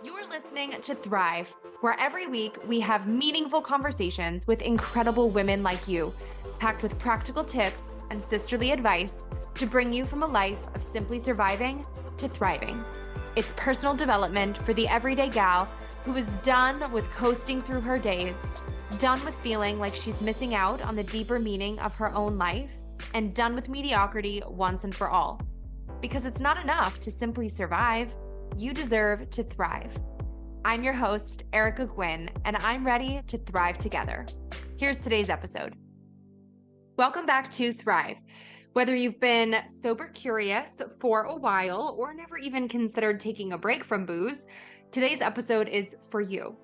You're listening to Thrive, where every week we have meaningful conversations with incredible women like you, packed with practical tips and sisterly advice to bring you from a life of simply surviving to thriving. It's personal development for the everyday gal who is done with coasting through her days, done with feeling like she's missing out on the deeper meaning of her own life, and done with mediocrity once and for all. Because it's not enough to simply survive. You deserve to thrive. I'm your host, Erica Gwynn, and I'm ready to thrive together. Here's today's episode. Welcome back to Thrive. Whether you've been sober curious for a while or never even considered taking a break from booze, today's episode is for you.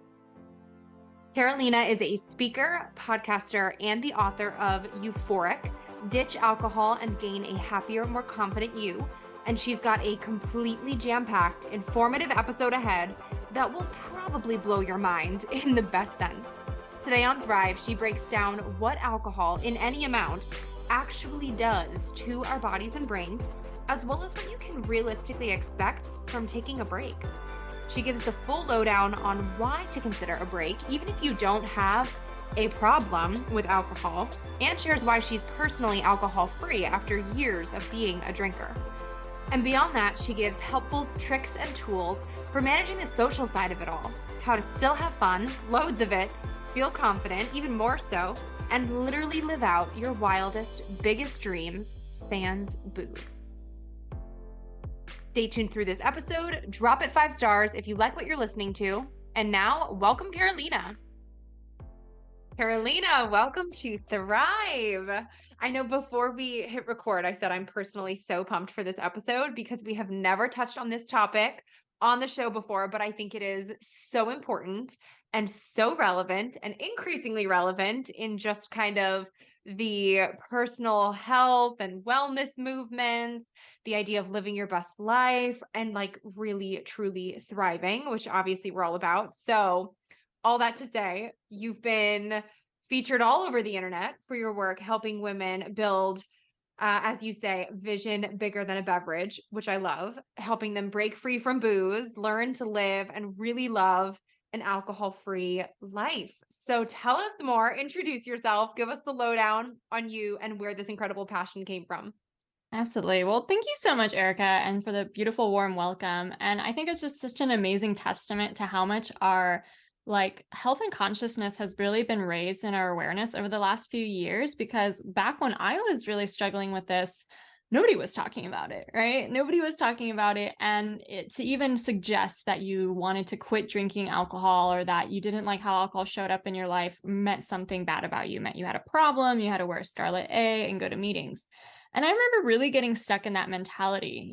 Karolina is a speaker, podcaster, and the author of Euphoric, Ditch Alcohol and Gain a Happier, More Confident You. And she's got a completely jam-packed, informative episode ahead that will probably blow your mind in the best sense. Today on Thrive, she breaks down what alcohol in any amount actually does to our bodies and brains, as well as what you can realistically expect from taking a break. She gives the full lowdown on why to consider a break, even if you don't have a problem with alcohol, and shares why she's personally alcohol-free after years of being a drinker. And beyond that, she gives helpful tricks and tools for managing the social side of it all, how to still have fun, loads of it, feel confident, even more so, and literally live out your wildest, biggest dreams, sans booze. Stay tuned through this episode, drop it 5 stars if you like what you're listening to, and now, welcome Karolina. Karolina, welcome to Thrive. I know before we hit record, I said I'm personally so pumped for this episode because we have never touched on this topic on the show before, but I think it is so important and so relevant and increasingly relevant in just kind of the personal health and wellness movements, the idea of living your best life and like really, truly thriving, which obviously we're all about. So all that to say, you've been featured all over the internet for your work helping women build, as you say, vision bigger than a beverage, which I love, helping them break free from booze, learn to live and really love an alcohol-free life. So tell us more, introduce yourself, give us the lowdown on you and where this incredible passion came from. Absolutely. Well, thank you so much, Erica, and for the beautiful, warm welcome. And I think it's just such an amazing testament to how much our health and consciousness has really been raised in our awareness over the last few years, because back when I was really struggling with this, nobody was talking about it, right? Nobody was talking about it. And to even suggest that you wanted to quit drinking alcohol or that you didn't like how alcohol showed up in your life meant something bad about you, meant you had a problem, you had to wear a scarlet A and go to meetings. And I remember really getting stuck in that mentality,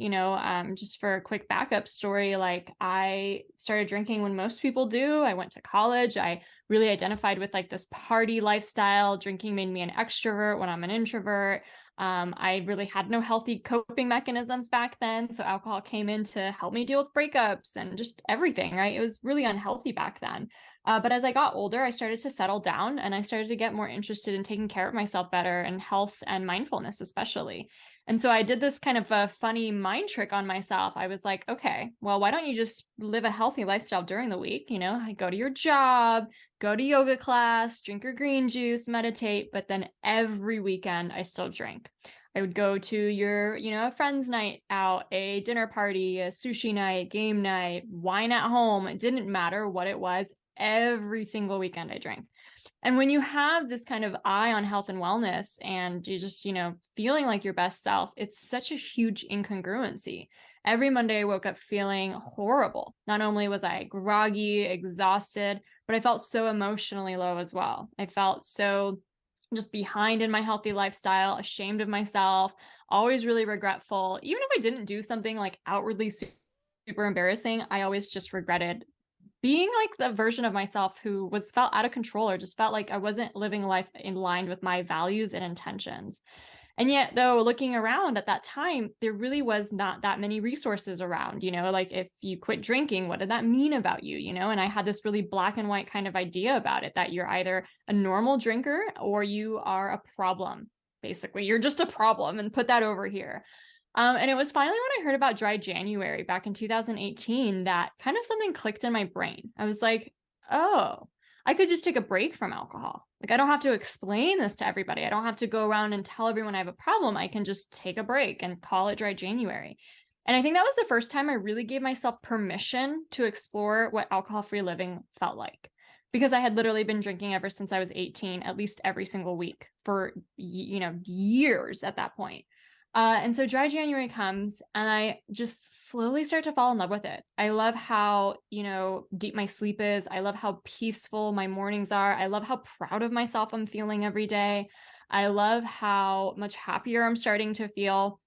just for a quick backup story, I started drinking when most people do. I went to college. I really identified with this party lifestyle. Drinking made me an extrovert when I'm an introvert. I really had no healthy coping mechanisms back then. So alcohol came in to help me deal with breakups and just everything, right? It was really unhealthy back then. But as I got older, I started to settle down and I started to get more interested in taking care of myself better and health and mindfulness, especially. And so I did this kind of a funny mind trick on myself. I was like, okay, well, why don't you just live a healthy lifestyle during the week? I go to your job, go to yoga class, drink your green juice, meditate, but then every weekend I still drink. I would go to your, a friend's night out, a dinner party, a sushi night, game night, wine at home. It didn't matter what it was. Every single weekend I drank. And when you have this kind of eye on health and wellness and you just, feeling like your best self, it's such a huge incongruency. Every Monday I woke up feeling horrible. Not only was I groggy, exhausted, but I felt so emotionally low as well. I felt so just behind in my healthy lifestyle, ashamed of myself, always really regretful. Even if I didn't do something outwardly super embarrassing, I always just regretted being the version of myself who felt out of control or just felt like I wasn't living life in line with my values and intentions. And yet, though, looking around at that time, there really was not that many resources around, if you quit drinking, what did that mean about you, And I had this really black and white kind of idea about it, that you're either a normal drinker or you are a problem. Basically, you're just a problem and put that over here. And it was finally when I heard about dry January back in 2018 that kind of something clicked in my brain. I was like, oh, I could just take a break from alcohol. Like, I don't have to explain this to everybody. I don't have to go around and tell everyone I have a problem. I can just take a break and call it dry January. And I think that was the first time I really gave myself permission to explore what alcohol-free living felt like. Because I had literally been drinking ever since I was 18, at least every single week for, years at that point. And so dry January comes and I just slowly start to fall in love with it. I love how, deep my sleep is. I love how peaceful my mornings are. I love how proud of myself I'm feeling every day. I love how much happier I'm starting to feel.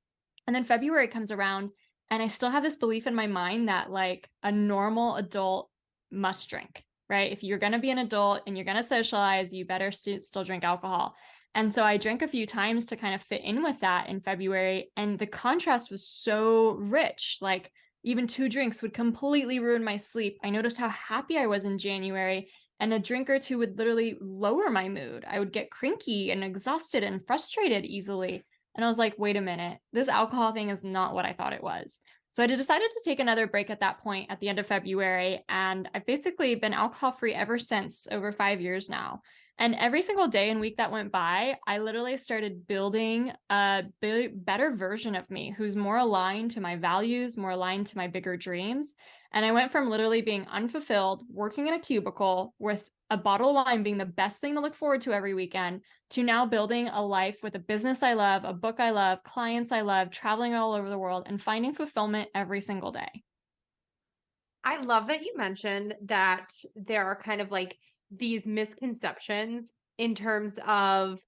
And then February comes around and I still have this belief in my mind that like a normal adult must drink, right? If you're going to be an adult and you're going to socialize, you better still drink alcohol. And so I drank a few times to kind of fit in with that in February. And the contrast was so rich. Like even 2 drinks would completely ruin my sleep. I noticed how happy I was in January. And a drink or two would literally lower my mood. I would get cranky and exhausted and frustrated easily. And I was like, wait a minute, this alcohol thing is not what I thought it was. So I decided to take another break at that point at the end of February. And I've basically been alcohol free ever since, over 5 years now. And every single day and week that went by, I literally started building a better version of me who's more aligned to my values, more aligned to my bigger dreams. And I went from literally being unfulfilled, working in a cubicle with a bottle of wine being the best thing to look forward to every weekend, to now building a life with a business I love, a book I love, clients I love, traveling all over the world, and finding fulfillment every single day. I love that you mentioned that there are kind of like these misconceptions in terms of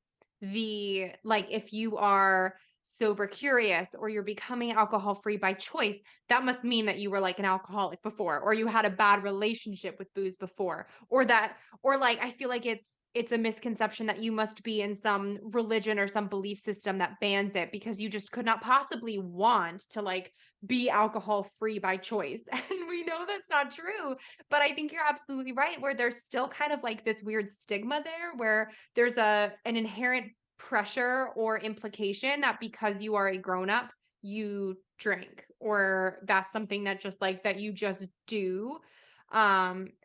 like if you are sober curious or you're becoming alcohol free by choice, that must mean that you were like an alcoholic before, or you had a bad relationship with booze before, or like I feel like it's a misconception that you must be in some religion or some belief system that bans it because you just could not possibly want to like be alcohol free by choice. And we know that's not true. But I think you're absolutely right, where there's still kind of like this weird stigma there where there's an inherent pressure or implication that because you are a grown up, you drink, or that's something that just like that you just do.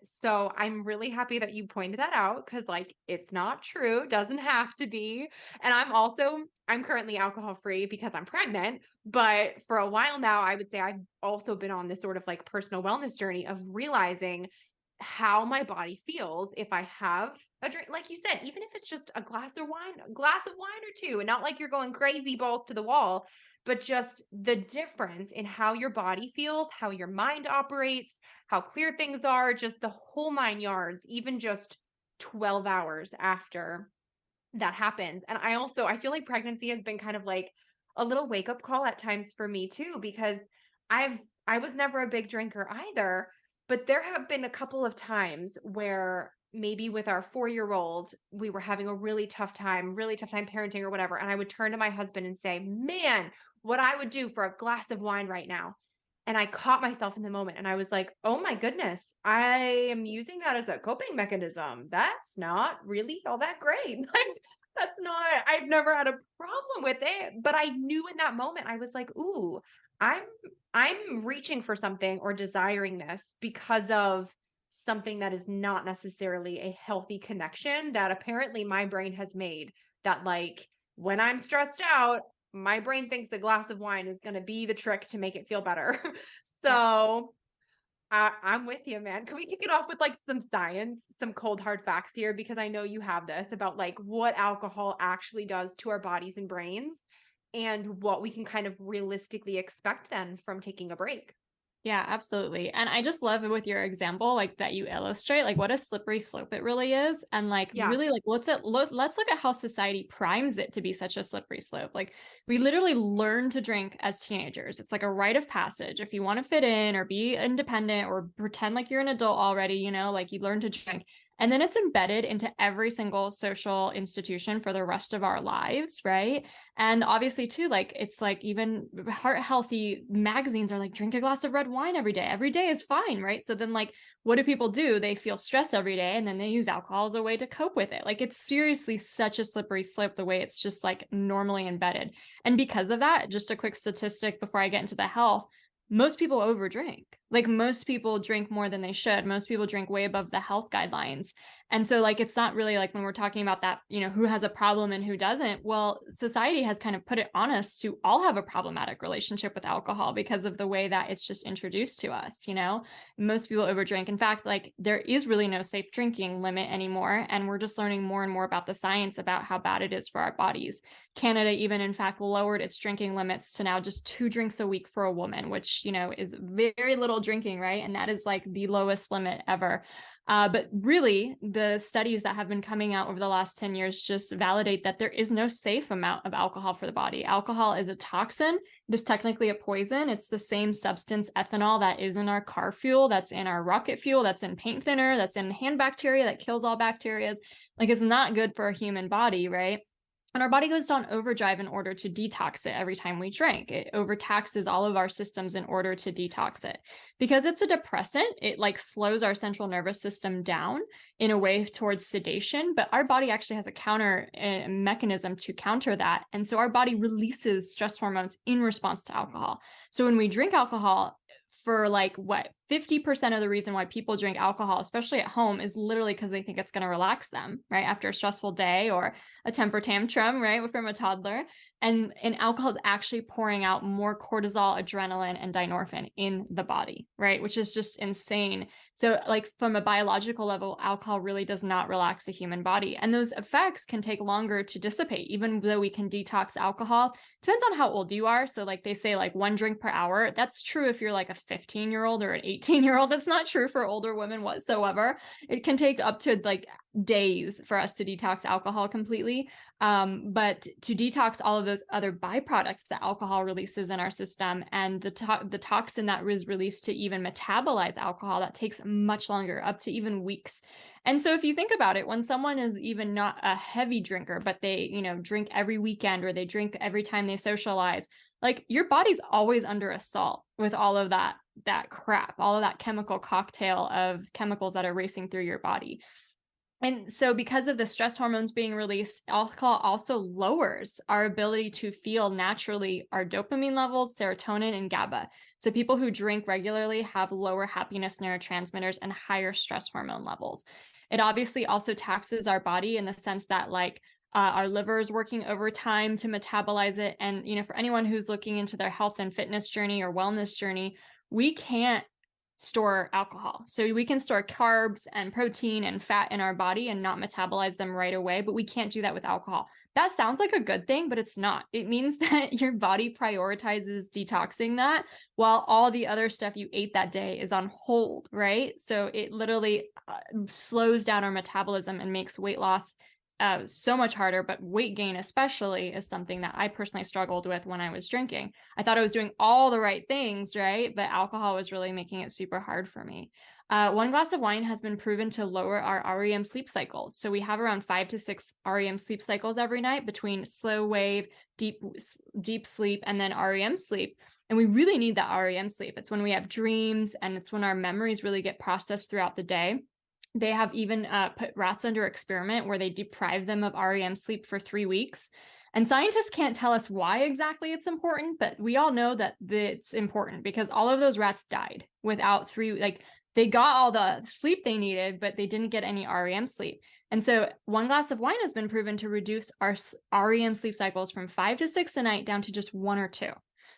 So I'm really happy that you pointed that out because like it's not true, doesn't have to be. And I'm currently alcohol free because I'm pregnant, but for a while now, I would say I've also been on this sort of like personal wellness journey of realizing how my body feels if I have a drink. Like you said, even if it's just a glass of wine or two, and not like you're going crazy balls to the wall, but just the difference in how your body feels, how your mind operates, how clear things are, just the whole 9 yards, even just 12 hours after that happens. And I feel like pregnancy has been kind of like a little wake up call at times for me too, because I've, I was never a big drinker either, but there have been a couple of times where maybe with our 4 year old, we were having a really tough time parenting or whatever. And I would turn to my husband and say, man, what I would do for a glass of wine right now. And I caught myself in the moment and I was like, oh my goodness, I am using that as a coping mechanism. That's not really all that great. Like, that's not, I've never had a problem with it. But I knew in that moment, I was like, ooh, I'm I'm reaching for something or desiring this because of something that is not necessarily a healthy connection that apparently my brain has made, that like when I'm stressed out, my brain thinks a glass of wine is going to be the trick to make it feel better. Yeah. So I'm with you, man. Can we kick it off with like some science, some cold hard facts here? Because I know you have this about like what alcohol actually does to our bodies and brains and what we can kind of realistically expect then from taking a break. Yeah, absolutely. And I just love it with your example, like that you illustrate like what a slippery slope it really is. And like Yeah. really like let's look at how society primes it to be such a slippery slope. Like we literally learn to drink as teenagers. It's like a rite of passage. If you want to fit in or be independent or pretend like you're an adult already, like you learn to drink. And then it's embedded into every single social institution for the rest of our lives, right? And obviously, too, like it's like even heart healthy magazines are like, drink a glass of red wine every day. Every day is fine, right? So then, like, what do people do? They feel stressed every day and then they use alcohol as a way to cope with it. Like, it's seriously such a slippery slope the way it's just like normally embedded. And because of that, just a quick statistic before I get into the health, most people overdrink. Like, most people drink more than they should. Most people drink way above the health guidelines. And so, like, it's not really like when we're talking about that, who has a problem and who doesn't. Well, society has kind of put it on us to all have a problematic relationship with alcohol because of the way that it's just introduced to us. Most people overdrink. In fact, like, there is really no safe drinking limit anymore. And we're just learning more and more about the science about how bad it is for our bodies. Canada even, in fact, lowered its drinking limits to now just 2 drinks a week for a woman, which, is very little drinking, right? And that is like the lowest limit ever. But really, the studies that have been coming out over the last 10 years just validate that there is no safe amount of alcohol for the body. Alcohol is a toxin. It is technically a poison. It's the same substance, ethanol, that is in our car fuel, that's in our rocket fuel, that's in paint thinner, that's in hand bacteria that kills all bacteria. Like, it's not good for a human body, right? And our body goes on overdrive in order to detox it every time we drink. It overtaxes all of our systems in order to detox it. Because it's a depressant, it like slows our central nervous system down in a way towards sedation, but our body actually has a counter mechanism to counter that. And so our body releases stress hormones in response to alcohol. So when we drink alcohol, for like 50% of the reason why people drink alcohol, especially at home, is literally because they think it's going to relax them, right? After a stressful day or a temper tantrum, right? From a toddler. And alcohol is actually pouring out more cortisol, adrenaline, and dynorphin in the body, right? Which is just insane. So like, from a biological level, alcohol really does not relax the human body. And those effects can take longer to dissipate, even though we can detox alcohol. Depends on how old you are. So like they say like 1 drink per hour. That's true if you're like a 15-year-old or an 18-year-old. That's not true for older women whatsoever. It can take up to like days for us to detox alcohol completely. But to detox all of those other byproducts that alcohol releases in our system, and the toxin that is released to even metabolize alcohol, that takes much longer, up to even weeks. And so if you think about it, when someone is even not a heavy drinker, but they, drink every weekend, or they drink every time they socialize, like, your body's always under assault with all of that crap, all of that chemical cocktail of chemicals that are racing through your body. And so because of the stress hormones being released, alcohol also lowers our ability to feel naturally our dopamine levels, serotonin, and GABA. So people who drink regularly have lower happiness neurotransmitters and higher stress hormone levels. It obviously also taxes our body in the sense that, like, our liver is working overtime to metabolize it. And, for anyone who's looking into their health and fitness journey or wellness journey, we can't store alcohol. So we can store carbs and protein and fat in our body and not metabolize them right away, but we can't do that with alcohol. That sounds like a good thing, but it's not. It means that your body prioritizes detoxing that while all the other stuff you ate that day is on hold, right? So it literally slows down our metabolism and makes weight loss so much harder, but weight gain especially is something that I personally struggled with when I was drinking. I thought I was doing all the right things, right? But alcohol was really making it super hard for me. 1 glass of wine has been proven to lower our REM sleep cycles. So we have around 5 to 6 REM sleep cycles every night between slow wave, deep sleep, and then REM sleep. And we really need that REM sleep. It's when we have dreams, and it's when our memories really get processed throughout the day. They have even put rats under experiment where they deprive them of REM sleep for 3 weeks. And scientists can't tell us why exactly it's important, but we all know that it's important because all of those rats died without they got all the sleep they needed, but they didn't get any REM sleep. And so 1 glass of wine has been proven to reduce our REM sleep cycles from 5 to 6 a night down to just 1 or 2.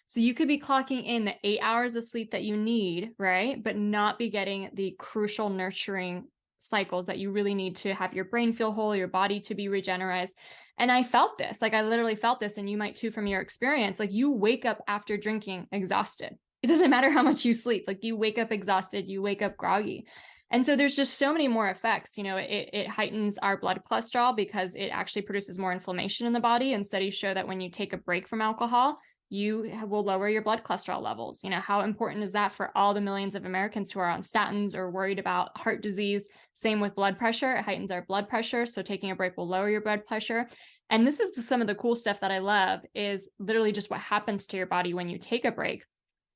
So you could be clocking in the 8 hours of sleep that you need, right? But not be getting the crucial nurturing cycles that you really need to have your brain feel whole, your body to be regenerized. And I felt this, like, I literally felt this, and you might too from your experience. Like, you wake up after drinking exhausted. It doesn't matter how much you sleep. Like, you wake up exhausted, you wake up groggy. And so there's just so many more effects. It heightens our blood cholesterol because it actually produces more inflammation in the body. And studies show that when you take a break from alcohol, will lower your blood cholesterol levels. How important is that for all the millions of Americans who are on statins or worried about heart disease? Same with blood pressure. It heightens our blood pressure. So taking a break will lower your blood pressure. And this is some of the cool stuff that I love is literally just what happens to your body when you take a break.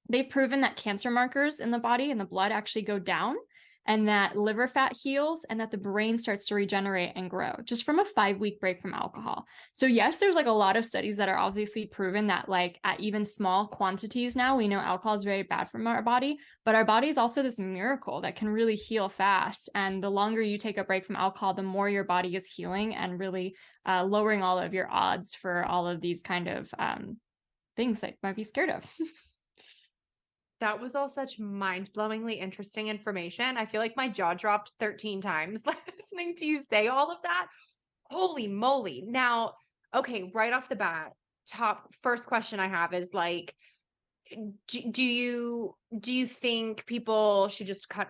They've proven that cancer markers in the body and the blood actually go down, and that liver fat heals, and that the brain starts to regenerate and grow just from a 5-week break from alcohol. So yes, there's like a lot of studies that are obviously proven that like at even small quantities now, we know alcohol is very bad for our body, but our body is also this miracle that can really heal fast. And the longer you take a break from alcohol, the more your body is healing and really lowering all of your odds for all of these kind of things that you might be scared of. That was all such mind-blowingly interesting information. I feel like my jaw dropped 13 times listening to you say all of that. Holy moly. Now, okay, right off the bat, first question I have is like, do you think people should just cut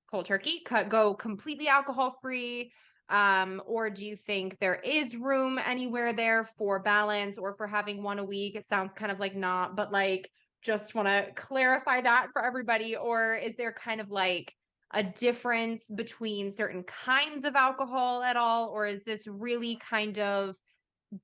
cold turkey, go completely alcohol free? Or do you think there is room anywhere there for balance or for having one a week? It sounds kind of like not, but like, just want to clarify that for everybody. Or is there kind of like a difference between certain kinds of alcohol at all? Or is this really kind of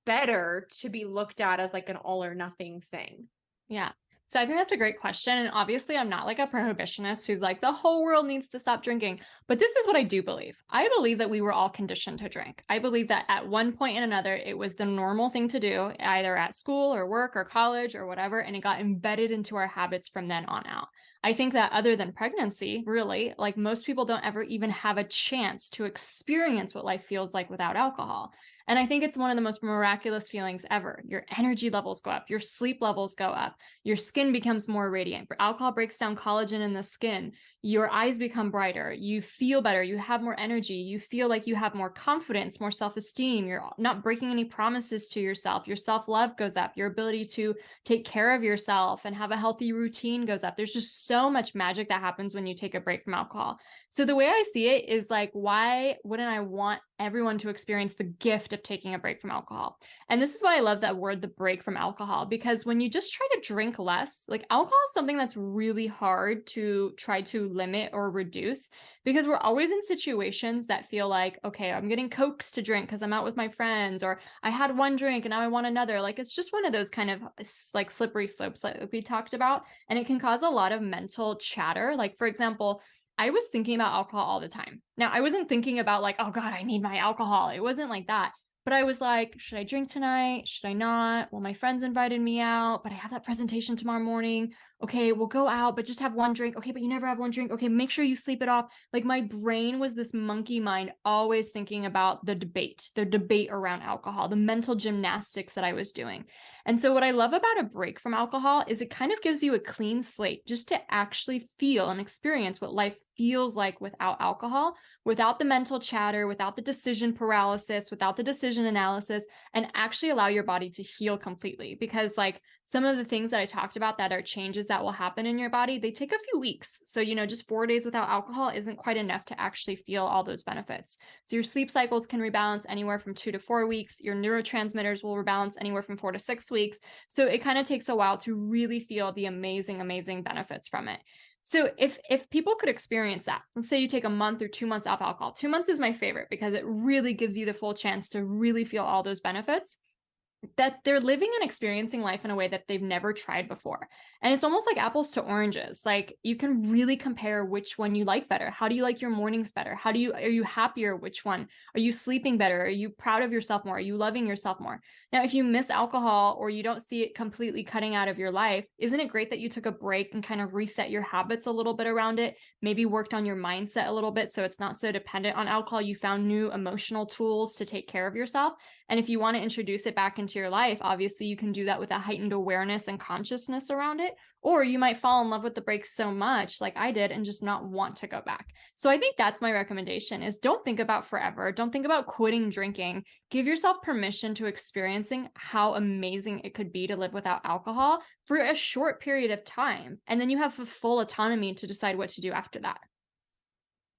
better to be looked at as like an all or nothing thing? Yeah. So I think that's a great question. And obviously, I'm not like a prohibitionist who's like, the whole world needs to stop drinking. But this is what I do believe. I believe that we were all conditioned to drink. I believe that at one point and another, it was the normal thing to do, either at school or work or college or whatever. And it got embedded into our habits from then on out. I think that other than pregnancy, really, like most people don't ever even have a chance to experience what life feels like without alcohol. And I think it's one of the most miraculous feelings ever. Your energy levels go up, your sleep levels go up, your skin becomes more radiant. Alcohol breaks down collagen in the skin. Your eyes become brighter. You feel better. You have more energy. You feel like you have more confidence, more self-esteem. You're not breaking any promises to yourself. Your self-love goes up. Your ability to take care of yourself and have a healthy routine goes up. There's just so much magic that happens when you take a break from alcohol. So the way I see it is like, why wouldn't I want everyone to experience the gift of taking a break from alcohol? And this is why I love that word, the break from alcohol, because when you just try to drink less, like alcohol is something that's really hard to try to limit or reduce, because we're always in situations that feel like, okay, I'm getting Cokes to drink because I'm out with my friends, or I had one drink and now I want another. Like it's just one of those kind of like slippery slopes like we talked about. And it can cause a lot of mental chatter. Like, for example, I was thinking about alcohol all the time. Now, I wasn't thinking about like, oh God, I need my alcohol. It wasn't like that. But I was like, should I drink tonight? Should I not? Well, my friends invited me out, but I have that presentation tomorrow morning. Okay, we'll go out, but just have one drink. Okay, but you never have one drink. Okay, make sure you sleep it off. Like my brain was this monkey mind, always thinking about the debate around alcohol, the mental gymnastics that I was doing. And so what I love about a break from alcohol is it kind of gives you a clean slate just to actually feel and experience what life feels like without alcohol, without the mental chatter, without the decision paralysis, without the decision analysis, and actually allow your body to heal completely. Because like some of the things that I talked about that are changes that will happen in your body, they take a few weeks. So, just 4 days without alcohol isn't quite enough to actually feel all those benefits. So your sleep cycles can rebalance anywhere from 2 to 4 weeks. Your neurotransmitters will rebalance anywhere from 4 to 6 weeks. So it kind of takes a while to really feel the amazing, amazing benefits from it. So if people could experience that, let's say you take a month or 2 months off alcohol. 2 months is my favorite because it really gives you the full chance to really feel all those benefits, that they're living and experiencing life in a way that they've never tried before. And it's almost like apples to oranges. Like you can really compare which one you like better. How do you like your mornings better? Are you happier? Which one? Are you sleeping better? Are you proud of yourself more? Are you loving yourself more? Now, if you miss alcohol or you don't see it completely cutting out of your life, isn't it great that you took a break and kind of reset your habits a little bit around it? Maybe worked on your mindset a little bit so it's not so dependent on alcohol. You found new emotional tools to take care of yourself. And if you want to introduce it back into your life, obviously you can do that with a heightened awareness and consciousness around it. Or you might fall in love with the break so much like I did and just not want to go back. So I think that's my recommendation is don't think about forever. Don't think about quitting drinking. Give yourself permission to experiencing how amazing it could be to live without alcohol for a short period of time. And then you have full autonomy to decide what to do after that.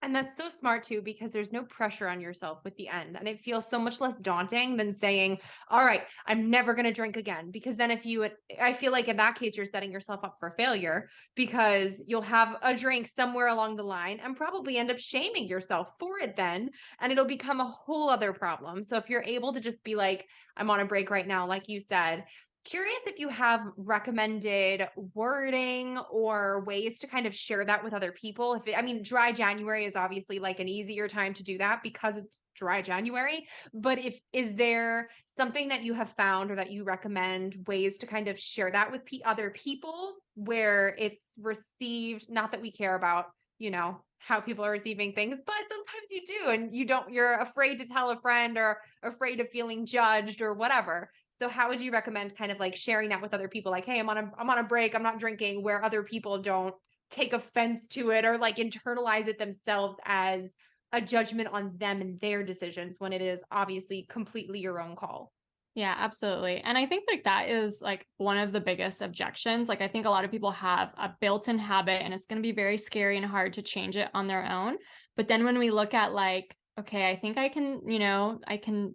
And that's so smart too, because there's no pressure on yourself with the end. And it feels so much less daunting than saying, all right, I'm never going to drink again. Because then I feel like in that case, you're setting yourself up for failure because you'll have a drink somewhere along the line and probably end up shaming yourself for it then. And it'll become a whole other problem. So if you're able to just be like, I'm on a break right now, like you said, curious if you have recommended wording or ways to kind of share that with other people. I mean, dry January is obviously like an easier time to do that because it's dry January. But if is there something that you have found or that you recommend ways to kind of share that with other people where it's received, not that we care about, how people are receiving things, but sometimes you do, and you're afraid to tell a friend or afraid of feeling judged or whatever. So how would you recommend kind of like sharing that with other people? Like, hey, I'm on a break, I'm not drinking, where other people don't take offense to it or like internalize it themselves as a judgment on them and their decisions when it is obviously completely your own call. Yeah, absolutely. And I think like that is like one of the biggest objections. Like I think a lot of people have a built-in habit and it's going to be very scary and hard to change it on their own. But then when we look at like, okay, I think I can, I can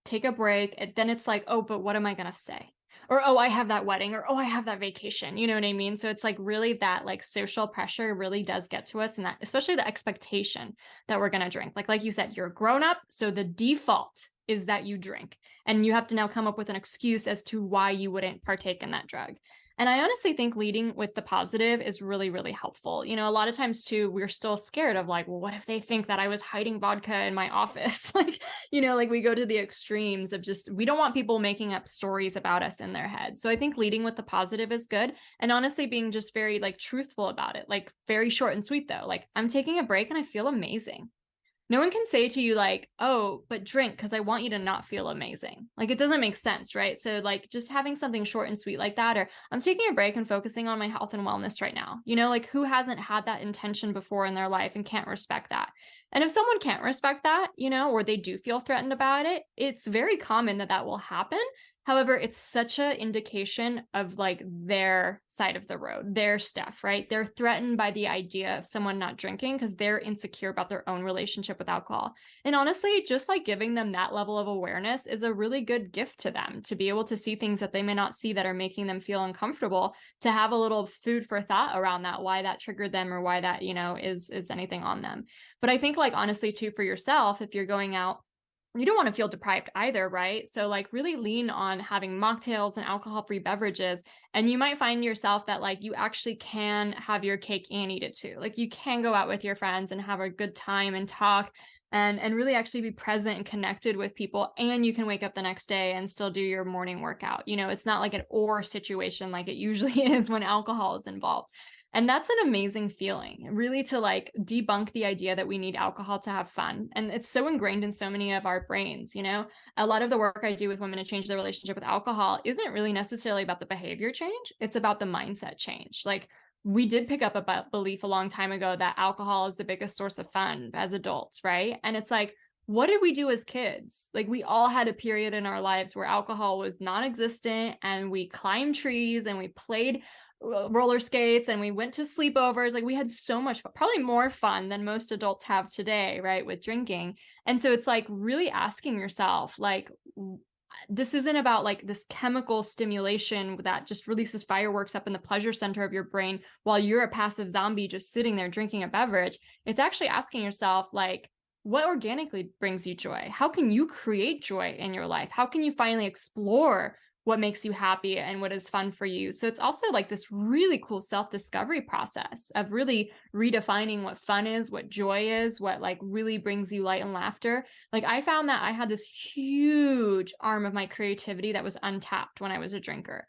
take a break, then it's like, oh, but what am I going to say? Or, oh, I have that wedding, or, oh, I have that vacation. You know what I mean? So it's like really that like social pressure really does get to us, and that especially the expectation that we're going to drink. Like you said, you're a grown up. So the default is that you drink, and you have to now come up with an excuse as to why you wouldn't partake in that drug. And I honestly think leading with the positive is really, really helpful. A lot of times too, we're still scared of like, well, what if they think that I was hiding vodka in my office? Like we go to the extremes of just, we don't want people making up stories about us in their head. So I think leading with the positive is good. And honestly, being just very like truthful about it, like very short and sweet though. Like I'm taking a break and I feel amazing. No one can say to you like, oh, but drink because I want you to not feel amazing. Like it doesn't make sense, right? So like just having something short and sweet like that, or I'm taking a break and focusing on my health and wellness right now. Like who hasn't had that intention before in their life and can't respect that? And if someone can't respect that, or they do feel threatened about it, it's very common that that will happen. However, it's such an indication of like their side of the road, their stuff, right? They're threatened by the idea of someone not drinking because they're insecure about their own relationship with alcohol. And honestly, just like giving them that level of awareness is a really good gift to them to be able to see things that they may not see that are making them feel uncomfortable, to have a little food for thought around that, why that triggered them or why that, is anything on them. But I think like honestly too, for yourself, if you're going out, you don't want to feel deprived either, right? So like really lean on having mocktails and alcohol-free beverages. And you might find yourself that like you actually can have your cake and eat it too. Like you can go out with your friends and have a good time and talk and really actually be present and connected with people. And you can wake up the next day and still do your morning workout. It's not like an or situation like it usually is when alcohol is involved. And that's an amazing feeling, really, to like debunk the idea that we need alcohol to have fun. And it's so ingrained in so many of our brains. A lot of the work I do with women to change their relationship with alcohol isn't really necessarily about the behavior change. It's about the mindset change. Like we did pick up a belief a long time ago that alcohol is the biggest source of fun as adults, right? And it's like, what did we do as kids? Like we all had a period in our lives where alcohol was non-existent and we climbed trees and we played roller skates and we went to sleepovers. Like we had so much fun, probably more fun than most adults have today, right, with drinking. And so it's like really asking yourself, like, this isn't about like this chemical stimulation that just releases fireworks up in the pleasure center of your brain while you're a passive zombie just sitting there drinking a beverage. It's actually asking yourself, like, what organically brings you joy? How can you create joy in your life? How can you finally explore what makes you happy and what is fun for you? So it's also like this really cool self-discovery process of really redefining what fun is, what joy is, what like really brings you light and laughter. Like I found that I had this huge arm of my creativity that was untapped when I was a drinker.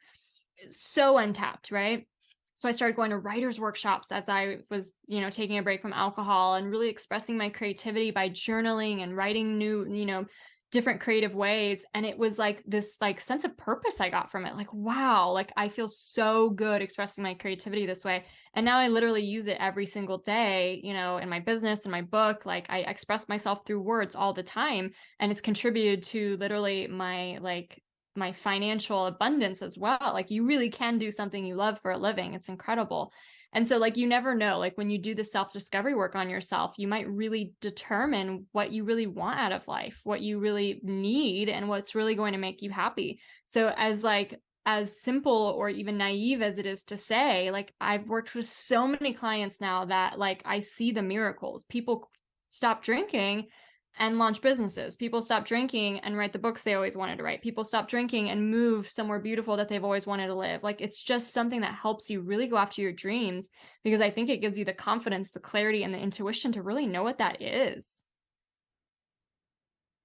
So untapped, right? So I started going to writers' workshops as I was, taking a break from alcohol and really expressing my creativity by journaling and writing new, different creative ways. And it was like this like sense of purpose I got from it. Like, wow, like I feel so good expressing my creativity this way. And now I literally use it every single day, in my business, in my book. Like I express myself through words all the time. And it's contributed to literally my financial abundance as well. Like you really can do something you love for a living. It's incredible. And so like, you never know, like when you do the self-discovery work on yourself, you might really determine what you really want out of life, what you really need, and what's really going to make you happy. So as simple or even naive as it is to say, like I've worked with so many clients now that like I see the miracles. People stop drinking and launch businesses. People stop drinking and write the books they always wanted to write. People stop drinking and move somewhere beautiful that they've always wanted to live. Like it's just something that helps you really go after your dreams, because I think it gives you the confidence, the clarity, and the intuition to really know what that is.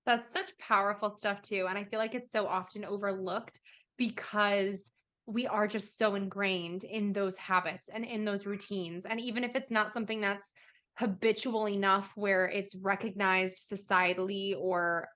That's such powerful stuff too. And I feel like it's so often overlooked because we are just so ingrained in those habits and in those routines. And even if it's not something that's habitual enough where it's recognized societally or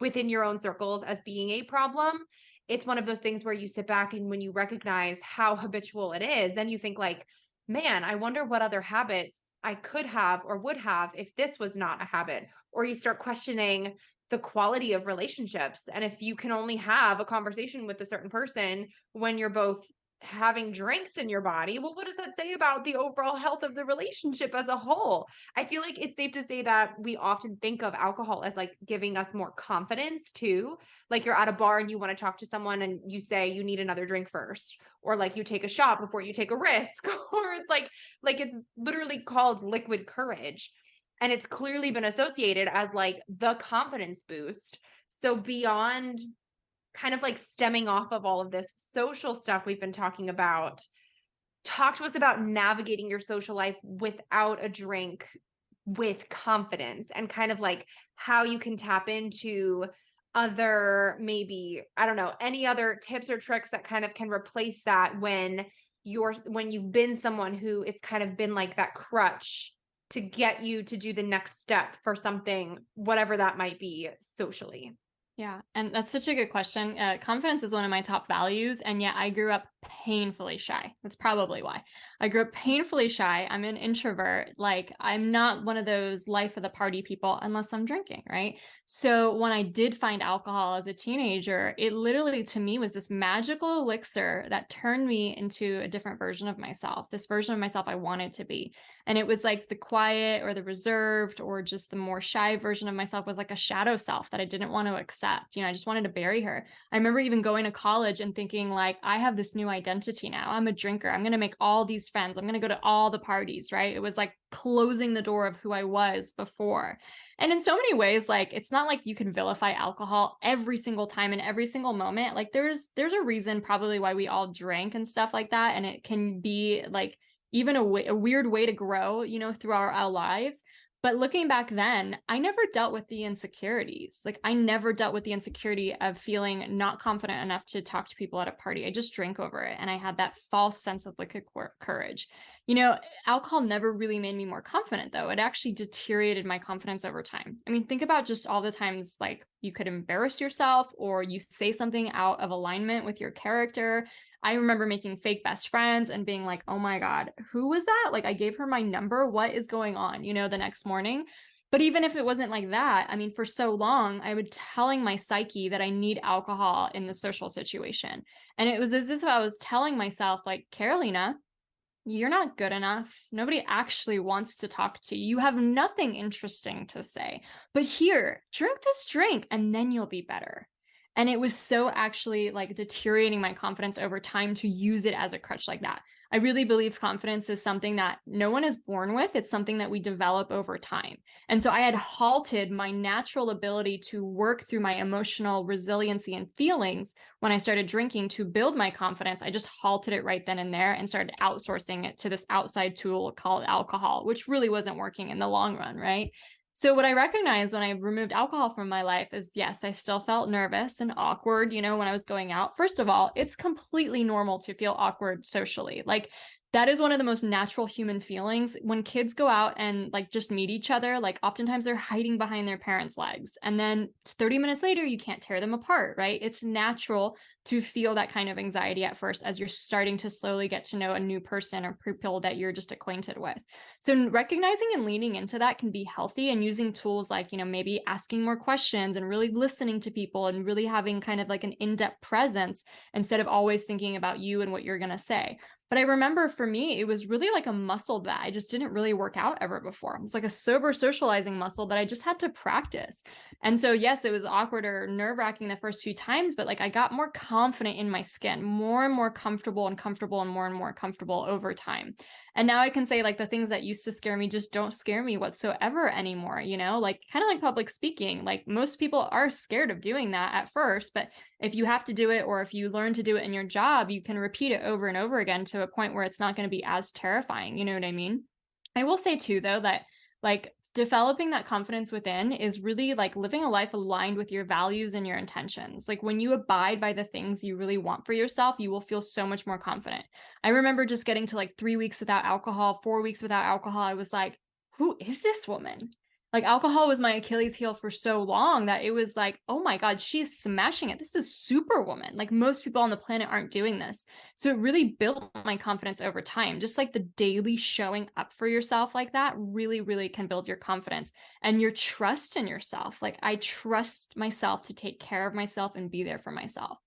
within your own circles as being a problem, it's one of those things where you sit back and when you recognize how habitual it is, then you think like, man, I wonder what other habits I could have or would have if this was not a habit. Or you start questioning the quality of relationships. And if you can only have a conversation with a certain person when you're both having drinks in your body, well, what does that say about the overall health of the relationship as a whole? I feel like it's safe to say that we often think of alcohol as like giving us more confidence too. Like you're at a bar and you want to talk to someone and you say you need another drink first, or like you take a shot before you take a risk, or it's like it's literally called liquid courage. And it's clearly been associated as like the confidence boost. So beyond kind of like stemming off of all of this social stuff we've been talking about, talk to us about navigating your social life without a drink with confidence and kind of like how you can tap into other, maybe, I don't know, any other tips or tricks that kind of can replace that when you've been someone who it's kind of been like that crutch to get you to do the next step for something, whatever that might be socially. Yeah, and that's such a good question. Confidence is one of my top values, and yet I grew up painfully shy. That's probably why. I grew up painfully shy. I'm an introvert. Like, I'm not one of those life of the party people unless I'm drinking, right? So when I did find alcohol as a teenager, it literally to me was this magical elixir that turned me into a different version of myself, this version of myself I wanted to be. And it was like the quiet or the reserved or just the more shy version of myself was like a shadow self that I didn't want to accept. You know, I just wanted to bury her. I remember even going to college and thinking like, I have this new identity now. I'm a drinker. I'm going to make all these friends. I'm going to go to all the parties, right? It was like closing the door of who I was before. And in so many ways, like, it's not like you can vilify alcohol every single time in every single moment. Like there's a reason probably why we all drink and stuff like that. And it can be like, even a weird way to grow, you know, through our lives. But looking back then, I never dealt with the insecurities. Like I never dealt with the insecurity of feeling not confident enough to talk to people at a party. I just drank over it. And I had that false sense of liquid courage. You know, alcohol never really made me more confident though. It actually deteriorated my confidence over time. I mean, think about just all the times like you could embarrass yourself or you say something out of alignment with your character. I remember making fake best friends and being like, oh my God, who was that? Like I gave her my number. What is going on? You know, the next morning. But even if it wasn't like that, I mean, for so long, I would telling my psyche that I need alcohol in the social situation. And it was as if I was telling myself like, Karolina, you're not good enough. Nobody actually wants to talk to you. You have nothing interesting to say. But here, drink this drink and then you'll be better. And it was so actually like deteriorating my confidence over time to use it as a crutch like that. I really believe confidence is something that no one is born with. It's something that we develop over time. And so I had halted my natural ability to work through my emotional resiliency and feelings when I started drinking to build my confidence. I just halted it right then and there and started outsourcing it to this outside tool called alcohol, which really wasn't working in the long run, right? So what I recognized when I removed alcohol from my life is, yes, I still felt nervous and awkward, you know, when I was going out. First of all, it's completely normal to feel awkward socially. Like that is one of the most natural human feelings. When kids go out and like just meet each other, like oftentimes they're hiding behind their parents' legs. And then 30 minutes later, you can't tear them apart, right? It's natural to feel that kind of anxiety at first as you're starting to slowly get to know a new person or people that you're just acquainted with. So recognizing and leaning into that can be healthy, and using tools like, you know, maybe asking more questions and really listening to people and really having kind of like an in-depth presence instead of always thinking about you and what you're going to say. But I remember for me, it was really like a muscle that I just didn't really work out ever before. It was like a sober socializing muscle that I just had to practice. And so, yes, it was awkward or nerve wracking the first few times, but like I got more confident in my skin, more and more comfortable and more comfortable over time. And now I can say like the things that used to scare me just don't scare me whatsoever anymore, you know, like kind of like public speaking. Like most people are scared of doing that at first, but if you have to do it or if you learn to do it in your job, you can repeat it over and over again to a point where it's not going to be as terrifying. You know what I mean? I will say too, though, that like developing that confidence within is really like living a life aligned with your values and your intentions. Like when you abide by the things you really want for yourself, you will feel so much more confident. I remember just getting to like 3 weeks without alcohol, 4 weeks without alcohol. I was like, who is this woman? Like alcohol was my Achilles heel for so long that it was like, oh my God, she's smashing it. This is superwoman. Like most people on the planet aren't doing this. So it really built my confidence over time. Just like the daily showing up for yourself like that really, really can build your confidence and your trust in yourself. Like I trust myself to take care of myself and be there for myself.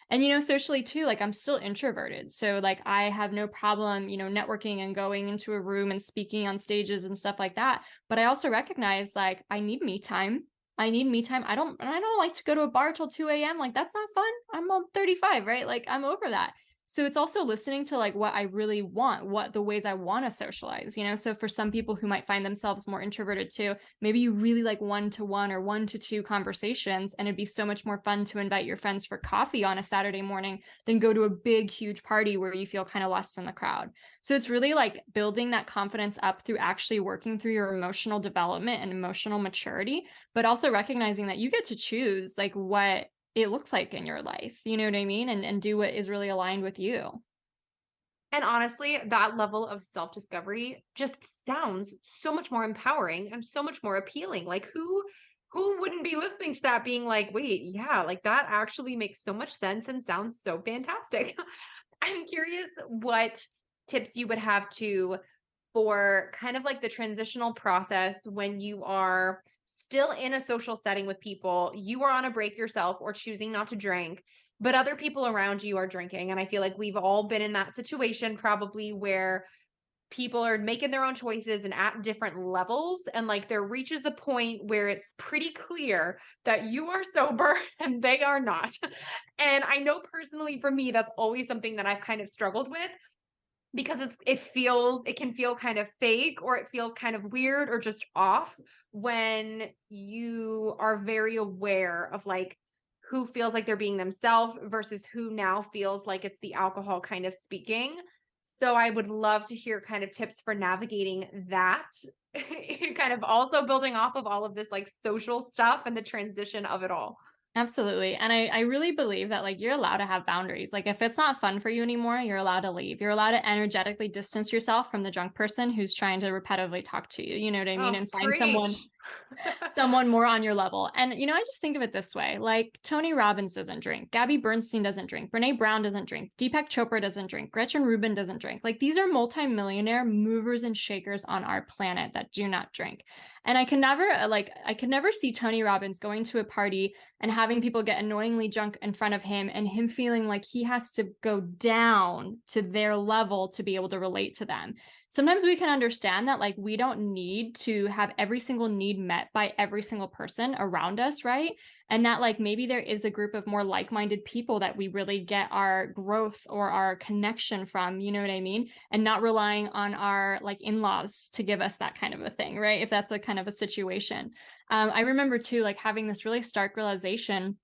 And, you know, socially too, like I'm still introverted. So like I have no problem, you know, networking and going into a room and speaking on stages and stuff like that. But I also recognize like I need me time. I need me time. I don't like to go to a bar till 2 a.m. Like that's not fun. I'm 35, right? Like I'm over that. So it's also listening to like what I really want, what the ways I want to socialize, you know? So for some people who might find themselves more introverted too, maybe you really like 1-to-1 or 1-to-2 conversations, and it'd be so much more fun to invite your friends for coffee on a Saturday morning than go to a big, huge party where you feel kind of lost in the crowd. So it's really like building that confidence up through actually working through your emotional development and emotional maturity, but also recognizing that you get to choose like what it looks like in your life, you know what I mean? And do what is really aligned with you. And honestly, that level of self-discovery just sounds so much more empowering and so much more appealing. Like who wouldn't be listening to that being like, "Wait, yeah, like that actually makes so much sense and sounds so fantastic." I'm curious what tips you would have to for kind of like the transitional process when you are still in a social setting with people, you are on a break yourself or choosing not to drink, but other people around you are drinking. And I feel like we've all been in that situation probably where people are making their own choices and at different levels. And like there reaches a point where it's pretty clear that you are sober and they are not. And I know personally for me, that's always something that I've kind of struggled with because it can feel kind of fake or it feels kind of weird or just off when you are very aware of like who feels like they're being themselves versus who now feels like it's the alcohol kind of speaking. So I would love to hear kind of tips for navigating that. Kind of also building off of all of this like social stuff and the transition of it all. Absolutely. And I really believe that like you're allowed to have boundaries. Like if it's not fun for you anymore, you're allowed to leave. You're allowed to energetically distance yourself from the drunk person who's trying to repetitively talk to you. You know what I mean? Oh, And find preach. someone more on your level. And you know, I just think of it this way. Like Tony Robbins doesn't drink, Gabby Bernstein doesn't drink, Brene Brown doesn't drink, Deepak Chopra doesn't drink, Gretchen Rubin doesn't drink. Like these are multimillionaire movers and shakers on our planet that do not drink. And I could never see Tony Robbins going to a party and having people get annoyingly drunk in front of him and him feeling like he has to go down to their level to be able to relate to them. Sometimes we can understand that like we don't need to have every single need met by every single person around us, right? And that like maybe there is a group of more like-minded people that we really get our growth or our connection from, you know what I mean? And not relying on our like in-laws to give us that kind of a thing, right? If that's a kind of a situation. I remember too, like having this really stark realization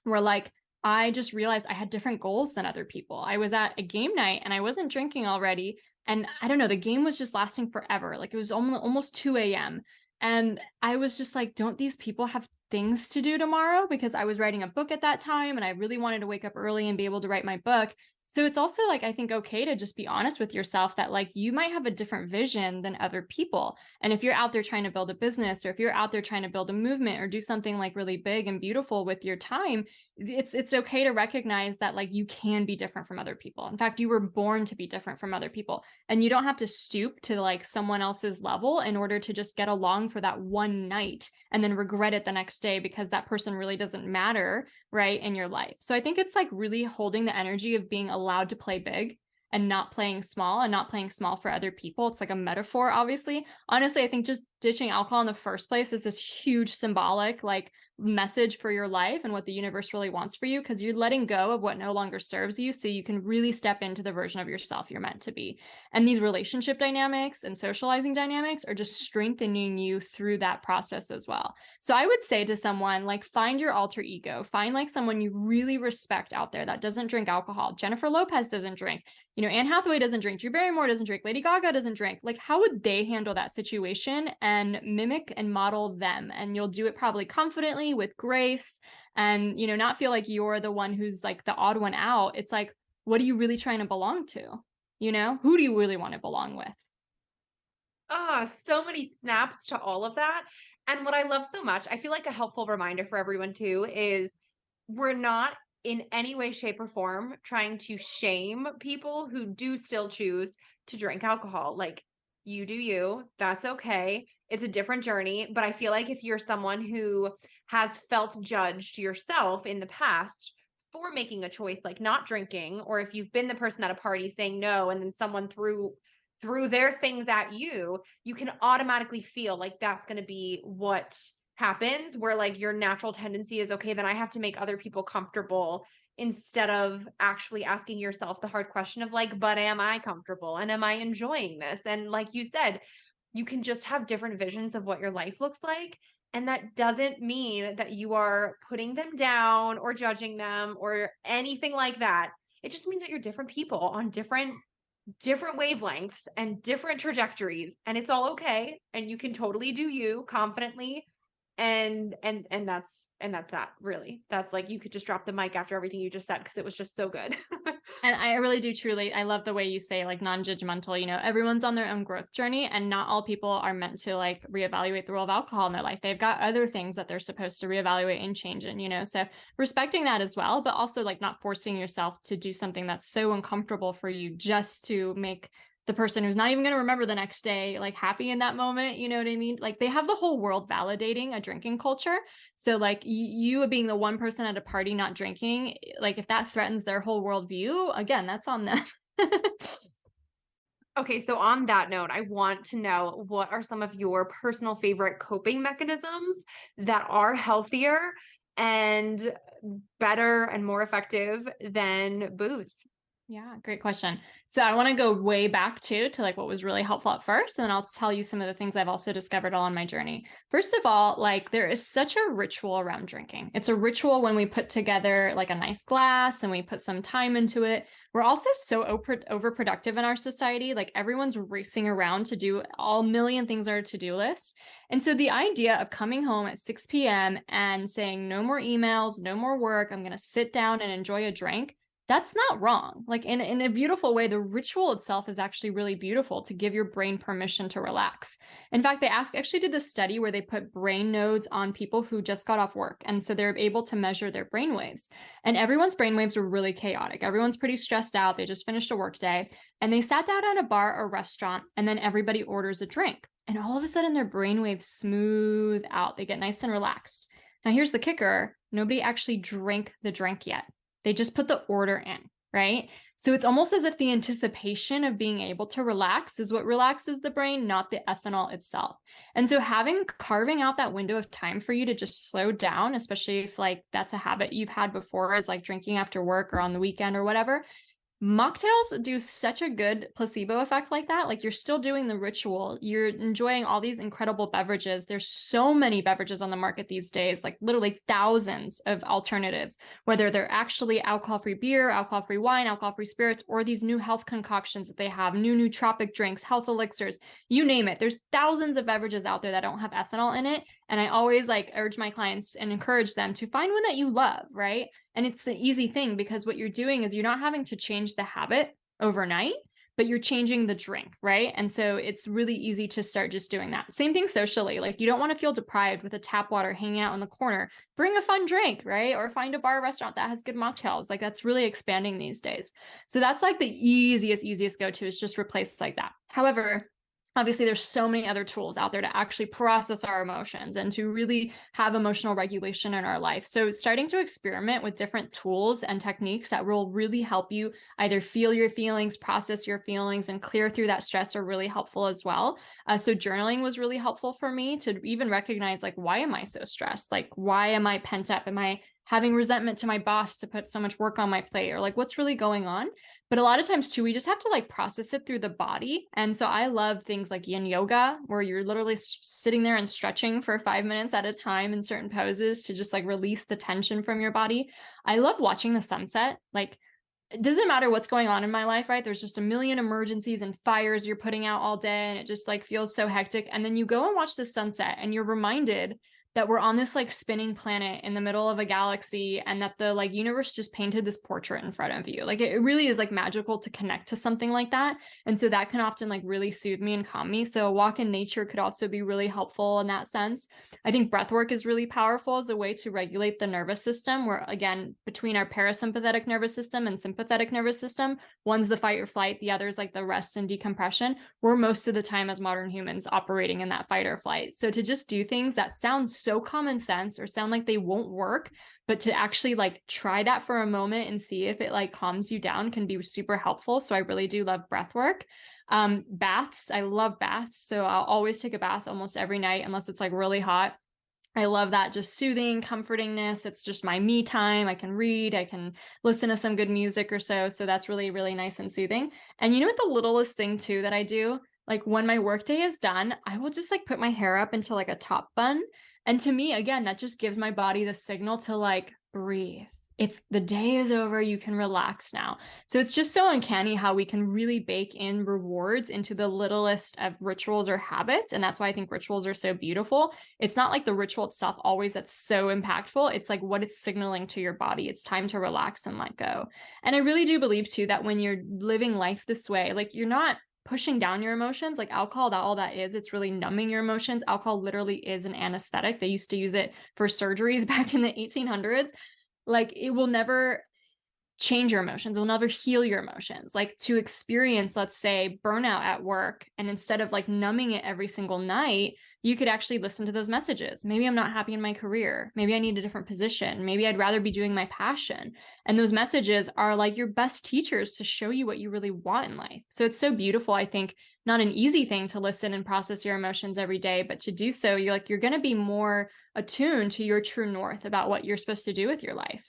where like I just realized I had different goals than other people. I was at a game night and I wasn't drinking already. And I don't know, the game was just lasting forever. Like it was almost 2 a.m. And I was just like, don't these people have things to do tomorrow? Because I was writing a book at that time and I really wanted to wake up early and be able to write my book. So it's also like, I think okay to just be honest with yourself that like you might have a different vision than other people. And if you're out there trying to build a business or if you're out there trying to build a movement or do something like really big and beautiful with your time, it's okay to recognize that like you can be different from other people. In fact, you were born to be different from other people. And you don't have to stoop to like someone else's level in order to just get along for that one night and then regret it the next day because that person really doesn't matter, right, in your life. So I think it's like really holding the energy of being allowed to play big and not playing small and not playing small for other people. It's like a metaphor, obviously. Honestly, I think just ditching alcohol in the first place is this huge symbolic like message for your life and what the universe really wants for you, because you're letting go of what no longer serves you so you can really step into the version of yourself you're meant to be. And these relationship dynamics and socializing dynamics are just strengthening you through that process as well. So I would say to someone, like, find your alter ego, find like someone you really respect out there that doesn't drink alcohol. Jennifer Lopez doesn't drink, Anne Hathaway doesn't drink, Drew Barrymore doesn't drink, Lady Gaga doesn't drink. Like, how would they handle that situation? And mimic and model them. And you'll do it probably confidently with grace and, not feel like you're the one who's like the odd one out. It's like, what are you really trying to belong to? Who do you really want to belong with? So many snaps to all of that. And what I love so much, I feel like a helpful reminder for everyone too, is we're not in any way, shape, or form trying to shame people who do still choose to drink alcohol. Like, you do you, that's okay. It's a different journey. But I feel like if you're someone who has felt judged yourself in the past for making a choice like not drinking, or if you've been the person at a party saying no and then someone threw their things at you, you can automatically feel like that's going to be what happens, where like your natural tendency is, okay, then I have to make other people comfortable, instead of actually asking yourself the hard question of like, but am I comfortable and am I enjoying this? And like you said, you can just have different visions of what your life looks like. And that doesn't mean that you are putting them down or judging them or anything like that. It just means that you're different people on different wavelengths and different trajectories, and it's all okay, and you can totally do you confidently, and that's that. Really, that's like, you could just drop the mic after everything you just said because it was just so good. And I really do truly, I love the way you say like non-judgmental, everyone's on their own growth journey, and not all people are meant to like reevaluate the role of alcohol in their life. They've got other things that they're supposed to reevaluate and change in, so respecting that as well, but also like not forcing yourself to do something that's so uncomfortable for you just to make the person who's not even going to remember the next day like happy in that moment. You know what I mean? Like, they have the whole world validating a drinking culture. So like you being the one person at a party not drinking, like if that threatens their whole worldview, again, that's on them. Okay, so on that note, I want to know, what are some of your personal favorite coping mechanisms that are healthier and better and more effective than booze? Yeah, great question. So I want to go way back to like what was really helpful at first, and then I'll tell you some of the things I've also discovered along my journey. First of all, like, there is such a ritual around drinking. It's a ritual when we put together like a nice glass and we put some time into it. We're also so overproductive in our society. Like, everyone's racing around to do all million things on our to-do list. And so the idea of coming home at 6 p.m. and saying, no more emails, no more work, I'm going to sit down and enjoy a drink, that's not wrong. Like, in a beautiful way, the ritual itself is actually really beautiful to give your brain permission to relax. In fact, they actually did this study where they put brain nodes on people who just got off work. And so they're able to measure their brain waves. And everyone's brain waves were really chaotic. Everyone's pretty stressed out. They just finished a work day. And they sat down at a bar or restaurant, and then everybody orders a drink. And all of a sudden, their brain waves smooth out. They get nice and relaxed. Now, here's the kicker. Nobody actually drank the drink yet. They just put the order in, right? So it's almost as if the anticipation of being able to relax is what relaxes the brain, not the ethanol itself. And so carving out that window of time for you to just slow down, especially if like that's a habit you've had before, is like drinking after work or on the weekend or whatever. Mocktails do such a good placebo effect like that. Like, you're still doing the ritual. You're enjoying all these incredible beverages. There's so many beverages on the market these days, like literally thousands of alternatives, whether they're actually alcohol-free beer, alcohol-free wine, alcohol-free spirits, or these new health concoctions that they have, new nootropic drinks, health elixirs, you name it. There's thousands of beverages out there that don't have ethanol in it. And I always like urge my clients and encourage them to find one that you love, right? And it's an easy thing, because what you're doing is you're not having to change the habit overnight, but you're changing the drink, right? And so it's really easy to start just doing that. Same thing socially. Like, you don't want to feel deprived with a tap water hanging out in the corner. Bring a fun drink, right? Or find a bar or restaurant that has good mocktails. Like, that's really expanding these days. So that's like the easiest go-to, is just replace like that. However, Obviously, there's so many other tools out there to actually process our emotions and to really have emotional regulation in our life. So starting to experiment with different tools and techniques that will really help you either feel your feelings, process your feelings, and clear through that stress are really helpful as well. So journaling was really helpful for me to even recognize, like, why am I so stressed? Like, why am I pent up? Am I having resentment to my boss to put so much work on my plate? Or like, what's really going on? But a lot of times too, we just have to like process it through the body. And so I love things like yin yoga, where you're literally sitting there and stretching for 5 minutes at a time in certain poses to just like release the tension from your body. I love watching the sunset. Like, it doesn't matter what's going on in my life, right? There's just a million emergencies and fires you're putting out all day, and it just like feels so hectic. And then you go and watch the sunset and you're reminded that we're on this like spinning planet in the middle of a galaxy, and that the like universe just painted this portrait in front of you. Like, it really is like magical to connect to something like that. And so that can often like really soothe me and calm me. So a walk in nature could also be really helpful in that sense. I think breath work is really powerful as a way to regulate the nervous system, where again, between our parasympathetic nervous system and sympathetic nervous system, one's the fight or flight, the other's like the rest and decompression. We're most of the time as modern humans operating in that fight or flight. So to just do things that sound so common sense or sound like they won't work, but to actually like try that for a moment and see if it like calms you down can be super helpful. So I really do love breath work. Baths, I love baths. So I'll always take a bath almost every night unless it's like really hot. I love that just soothing comfortingness. It's just my me time. I can read, I can listen to some good music or so. So that's really, really nice and soothing. And you know what, the littlest thing too that I do, like when my workday is done, I will just like put my hair up into like a top bun. And to me, again, that just gives my body the signal to like breathe. It's the day is over. You can relax now. So it's just so uncanny how we can really bake in rewards into the littlest of rituals or habits. And that's why I think rituals are so beautiful. It's not like the ritual itself always that's so impactful. It's like what it's signaling to your body. It's time to relax and let go. And I really do believe too that when you're living life this way, like you're not pushing down your emotions. Like alcohol, that all that is, it's really numbing your emotions. Alcohol literally is an anesthetic. They used to use it for surgeries back in the 1800s. Like, it will never change your emotions. It will never heal your emotions. Like, to experience, let's say, burnout at work, and instead of like numbing it every single night, you could actually listen to those messages. Maybe I'm not happy in my career. Maybe I need a different position. Maybe I'd rather be doing my passion. And those messages are like your best teachers to show you what you really want in life. So it's so beautiful. I think not an easy thing to listen and process your emotions every day, but to do so, you're going to be more attuned to your true north about what you're supposed to do with your life.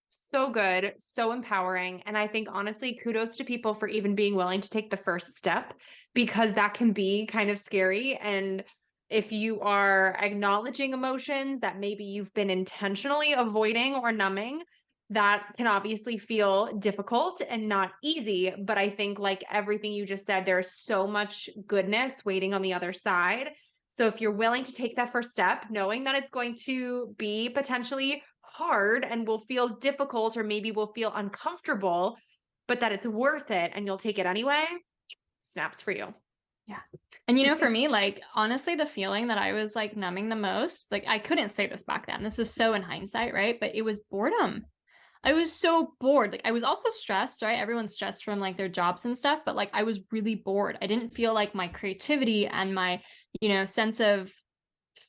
So good, so empowering. And I think honestly, kudos to people for even being willing to take the first step, because that can be kind of scary. And if you are acknowledging emotions that maybe you've been intentionally avoiding or numbing, that can obviously feel difficult and not easy. But I think, like everything you just said, there's so much goodness waiting on the other side. So if you're willing to take that first step, knowing that it's going to be potentially hard and will feel difficult or maybe will feel uncomfortable, but that it's worth it and you'll take it anyway, snaps for you. Yeah. And you know, for me, like honestly, the feeling that I was like numbing the most, like I couldn't say this back then. This is so in hindsight, right? But it was boredom. I was so bored. Like I was also stressed, right? Everyone's stressed from like their jobs and stuff, but like I was really bored. I didn't feel like my creativity and my, sense of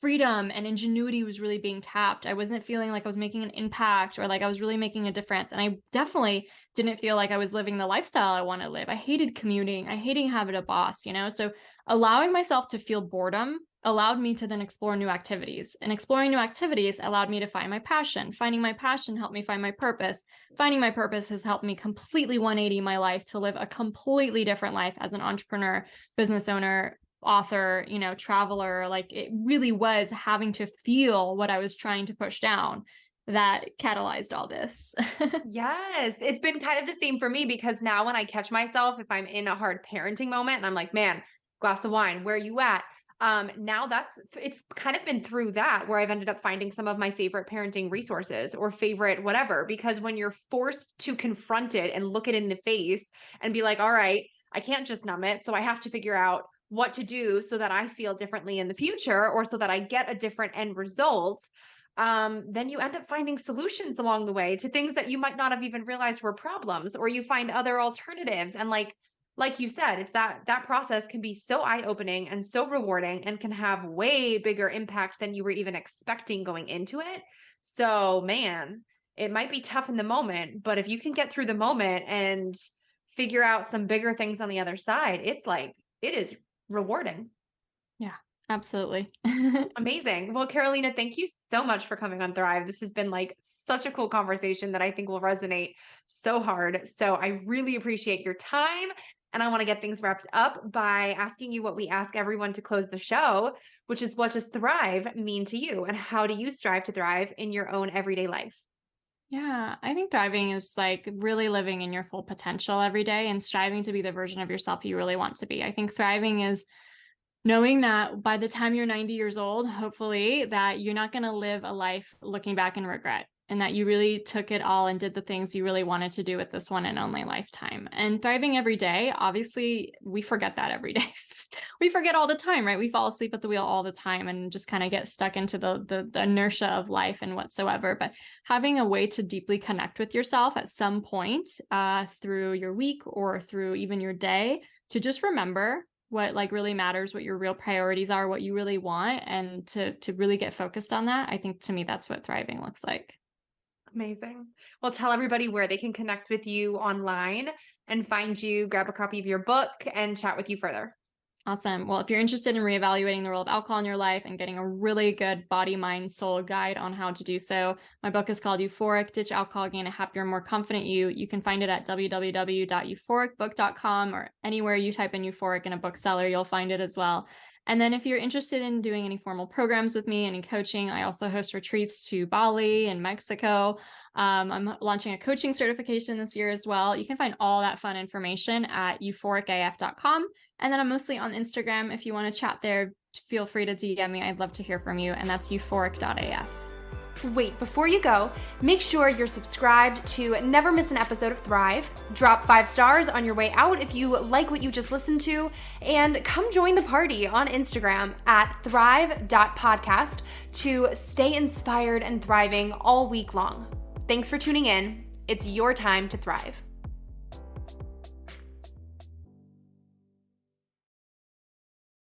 freedom and ingenuity was really being tapped. I wasn't feeling like I was making an impact or like I was really making a difference. And I definitely didn't feel like I was living the lifestyle I want to live. I hated commuting. I hated having a boss, So allowing myself to feel boredom allowed me to then explore new activities. And exploring new activities allowed me to find my passion. Finding my passion helped me find my purpose. Finding my purpose has helped me completely 180 my life to live a completely different life as an entrepreneur, business owner, author, traveler. Like it really was having to feel what I was trying to push down that catalyzed all this. Yes, it's been kind of the same for me, because now when I catch myself, if I'm in a hard parenting moment and I'm like, man, glass of wine, where are you at? Now it's kind of been through that where I've ended up finding some of my favorite parenting resources or favorite whatever, because when you're forced to confront it and look it in the face and be like, all right, I can't just numb it. So I have to figure out what to do so that I feel differently in the future, or so that I get a different end result. Then you end up finding solutions along the way to things that you might not have even realized were problems, or you find other alternatives. And like like you said, it's that process can be so eye-opening and so rewarding and can have way bigger impact than you were even expecting going into it. So, man, it might be tough in the moment, but if you can get through the moment and figure out some bigger things on the other side, it's like it is rewarding. Yeah, absolutely. Amazing. Well, Carolina, thank you so much for coming on Thrive. This has been like such a cool conversation that I think will resonate so hard. So I really appreciate your time. And I want to get things wrapped up by asking you what we ask everyone to close the show, which is, what does thrive mean to you? And how do you strive to thrive in your own everyday life? Yeah, I think thriving is like really living in your full potential every day and striving to be the version of yourself you really want to be. I think thriving is knowing that by the time you're 90 years old, hopefully, that you're not going to live a life looking back in regret, and that you really took it all and did the things you really wanted to do with this one and only lifetime. And thriving every day, obviously, we forget that every day. We forget all the time, right? We fall asleep at the wheel all the time and just kind of get stuck into the inertia of life and whatsoever. But having a way to deeply connect with yourself at some point through your week or through even your day, to just remember what like really matters, what your real priorities are, what you really want, and to really get focused on that. I think to me, that's what thriving looks like. Amazing. Well, tell everybody where they can connect with you online and find you, grab a copy of your book, and chat with you further. Awesome. Well, if you're interested in reevaluating the role of alcohol in your life and getting a really good body, mind, soul guide on how to do so, my book is called Euphoric, Ditch Alcohol, Gain a Happier, More Confident You. You can find it at www.euphoricbook.com, or anywhere you type in euphoric in a bookseller, you'll find it as well. And then if you're interested in doing any formal programs with me, any coaching, I also host retreats to Bali and Mexico. I'm launching a coaching certification this year as well. You can find all that fun information at euphoricaf.com. And then I'm mostly on Instagram. If you want to chat there, feel free to DM me. I'd love to hear from you. And that's euphoric.af. Wait, before you go, make sure you're subscribed to never miss an episode of Thrive. Drop 5 stars on your way out if you like what you just listened to, and come join the party on Instagram at thrive.podcast to stay inspired and thriving all week long. Thanks for tuning in. It's your time to thrive.